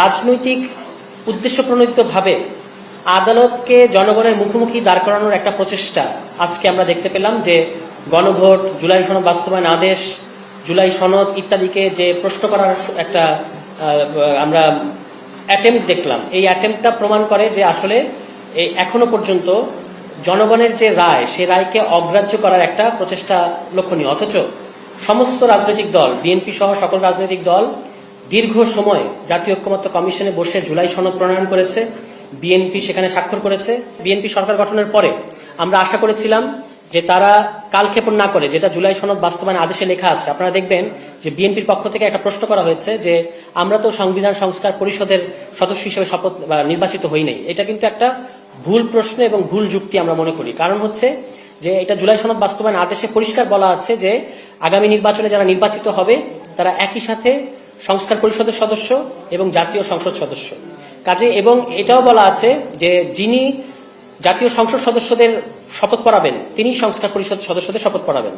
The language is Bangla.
রাজনৈতিক উদ্দেশ্য প্রণোদিতভাবে আদালতকে জনগণের মুখোমুখি দাঁড় করানোর একটা প্রচেষ্টা আজকে আমরা দেখতে পেলাম, যে গণভোট, জুলাই সনদ বাস্তবায়ন আদেশ, জুলাই সনদ ইত্যাদিকে যে প্রশ্ন করার একটা আমরা অ্যাটেম্প্ট দেখলাম। এই অ্যাটেম্প্টটা প্রমাণ করে যে আসলে এই এখনো পর্যন্ত জনগণের যে রায়, সে রায়কে অগ্রাহ্য করার একটা প্রচেষ্টা লক্ষণীয়। অথচ সমস্ত রাজনৈতিক দল, বিএনপি সহ সকল রাজনৈতিক দল দীর্ঘ সময় জাতীয় ঐক্যমত্য কমিশনে বসে জুলাই সনদ প্রণয়ন করেছে, বিএনপি সেখানে স্বাক্ষর করেছে। বিএনপি সরকার গঠনের পরে আমরা আশা করেছিলাম যে তারা কালক্ষেপণ না করে, যেটা জুলাই সনদ বাস্তবায়ন আদেশে লেখা আছে, আপনারা দেখবেন যে বিএনপির পক্ষ থেকে একটা প্রশ্ন করা হয়েছে যে আমরা তো সংবিধান সংস্কার পরিষদের সদস্য হিসেবে শপথ নির্বাচিত হই নাই। এটা কিন্তু একটা ভুল প্রশ্ন এবং ভুল যুক্তি আমরা মনে করি। কারণ হচ্ছে যে এটা জুলাই সনদ বাস্তবায়ন আদেশে পরিষ্কার বলা আছে যে আগামী নির্বাচনে যারা নির্বাচিত হবে তারা একই সাথে সংস্কার পরিষদের সদস্য এবং জাতীয় সংসদ সদস্য। কাজে এবং এটাও বলা আছে যে যিনি জাতীয় সংসদ সদস্যদের শপথ পড়াবেন তিনি সংস্কার পরিষদ সদস্যদের শপথ পড়াবেন।